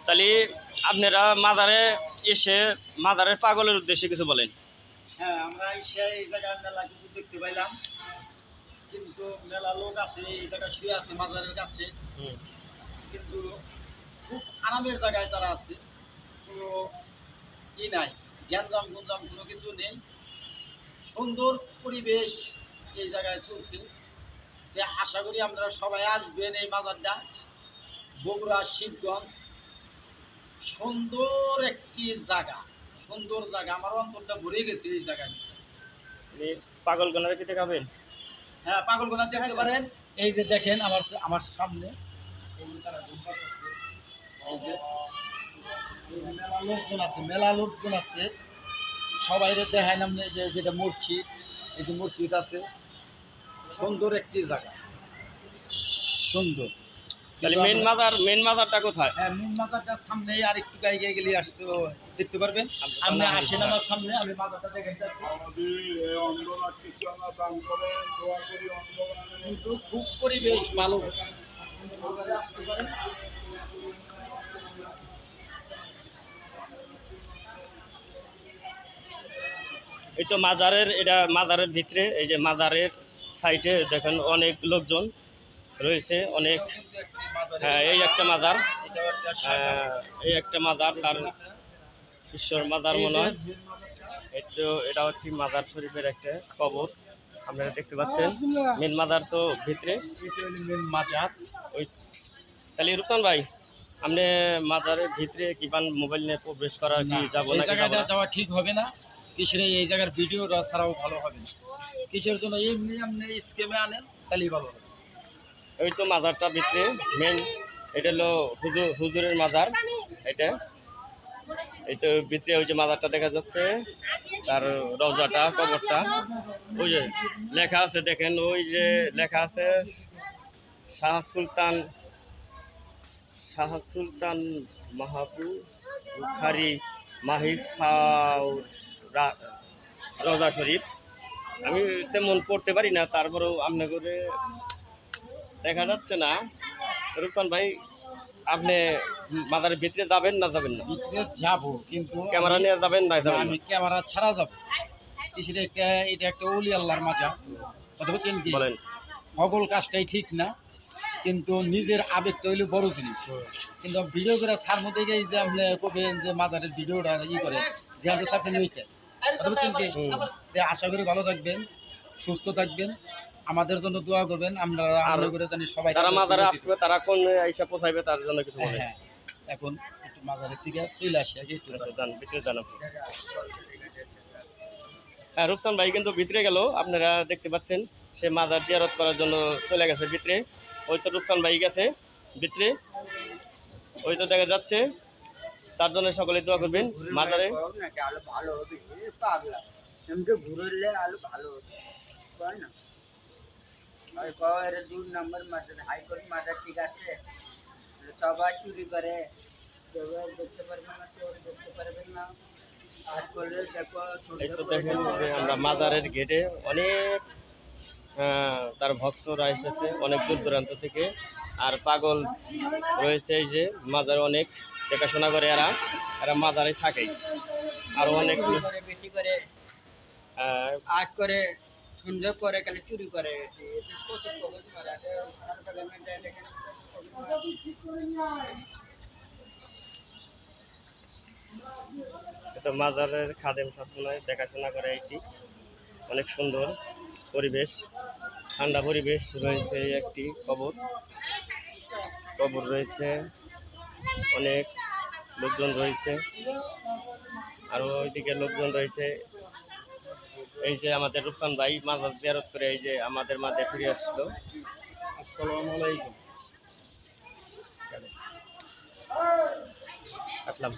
তাহলে আপনারা মাজারে এসে মাজারের পাগলের উদ্দেশ্যে কিছু বলেন। হ্যাঁ, আমরা এসে এই জায়গায় মেলা কিছু দেখতে পাইলাম, কিন্তু মেলা লোক আছে এই জায়গায় শুয়ে আছে মাজারের কাছে, কিন্তু খুব আরামের জায়গায় তারা আছে, কোনো নাই, গ্যাঞ্জাম গুঞ্জাম কোনো কিছু নেই, সুন্দর পরিবেশ এই জায়গায় চলছে। আশা করি আপনারা সবাই আসবেন এই মাজারটা, বগুড়া শিবগঞ্জ, সুন্দর একটি জায়গা, সুন্দর জায়গা, আমার অন্তরটা ভরে গেছে এই জায়গায়। পাগল গোনার কি দেখাবেন? হ্যাঁ, পাগল গোনা দেখতে পারেন। এই যে দেখেন আমার সামনে মেলা লোকজন আছে, মেলা লোকজন আছে, সবাই দেখায় নাম যে যেটা মসজিদ, এই যে মসজিদ আছে, সুন্দর একটি জায়গা, সুন্দর। তাহলে মেন মাজারটা কোথায়? হ্যাঁ, মেন মাজারটার সামনে আর একটু গায়ে গেলে আসতে দেখতে পারবেন। আপনি আসেন আমার সামনে, আমি মাজারটা দেখাইতেছি। কিন্তু খুব পরিবেশ ভালো। এই তো এটা মাজারের ভিতরে, এই যে মাজারের সাইডে দেখেন অনেক লোকজন রয়েছে, অনেক। হ্যাঁ, এই একটা মাজার, এই একটা মাজার, তার ঈশ্বর মাজার মনে হয়। এটা হচ্ছে মাজার শরীফের একটা কবর, আপনারা দেখতে পাচ্ছেন। মেন মাজার তো ভিতরে, মেন মাজার ওই। তাহলে রুকন ভাই, আপনি মাজারের ভিতরে কি পান মোবাইল নিয়ে প্রবেশ করা কি যাবো না? জায়গাটা যাওয়া ঠিক হবে না, কিসের এই জায়গার ভিডিওটা ছাড়াও ভালো হবে না, কিসের জন্য এমনি আপনি স্কেমে আনেন তাহলেই ভালো হবে। ওই তো মাজারটা ভিতরে মেন, এটা হলো হুজুরের মাজার। এটা এই তো ভিতরে ওই যে মাজারটা দেখা যাচ্ছে, তার রওজাটা, কবরটা, ওই যে লেখা আছে দেখেন, ওই যে লেখা আছে শাহ সুলতান মাহবুব বুখারী রওজা শরীফ। আমি তেমন পড়তে পারি না, তারপরেও আমনে করে দেখা যাচ্ছে না। রুকসান ভাই, আপনি মাজারের ভিতরে যাবেন না যাবেন না? যাবো, কিন্তু ক্যামেরা নিয়ে যাবেন না? আমি ক্যামেরা ছাড়া যাবো। এটা একটা ওলি আল্লাহর মাজার, কথা বলছেন কি? বলেন। সকল কাজটাই ঠিক না, কিন্তু নিজের আবেগটা হইলে বড় জিনিস। কিন্তু ভিডিও করে সার মধ্যে গিয়ে যে আপনি করবেন যে মাজারের ভিডিওটা করে যে আপনি সাথে ওইটা, কথা বলছেন কি? আশা করি ভালো থাকবেন, সুস্থ থাকবেন, আমাদের জন্য দোয়া করবেন। আমরা আশা করে জানি সবাই তারা মাজারে আসবে, তারা কোন আইসা পৌঁছাইবে তার জন্য কিছু বলেন। হ্যাঁ, এখন একটু মাজারের থেকে চলে আসি আগে, একটু ভিতরে জানাবো। হ্যাঁ, রুকসান ভাই কিন্তু ভিতরে গেল, আপনারা দেখতে পাচ্ছেন। সে মাজার জিয়ারত করার জন্য চলে গেছে ভিতরে। ওই তো রুকসান ভাই গেছে ভিতরে, ওই তো দেখা যাচ্ছে। তার জন্য সকলে দোয়া করবেন। মাজারে আলো ভালো হবে, পাগলা এমনি ঘুরলে আলো ভালো হবে, তাই না? আর কয়ের 2 নম্বর মাজার, হাইকোর্ট মাজার ঠিক আছে, সবাই চুরি করে, সবাই দেখতে পারবেন না, চোর দেখতে পারবেন না। আর করলে দেখো, এই তো দেখেন যে আমরা মাজারের গেটে অনেক তার ভক্তরা এসেছে অনেক দূর দূরান্ত থেকে। আর পাগল রয়েছে এই যে মাজারে, অনেক দেখাশোনা করে এরা মাজারে থাকে। আর অনেক বেশি করে আজ করে সন্ধ্যা পরে খালি চুরি করে। তো মাজারের খাদেম সবসময় দেখাশোনা করে। এটি অনেক সুন্দর পরিবেশ, ঠান্ডা পরিবেশ রয়েছে। একটি কবর রয়েছে, অনেক লোকজন রয়েছে, আরও ওইদিকে লোকজন রয়েছে। এই যে আমাদের রুকসান ভাই মাজার জিয়ারত করে এই যে আমাদের মাঝে ফিরে আসলো। আসসালামু আলাইকুম। কাটলাম।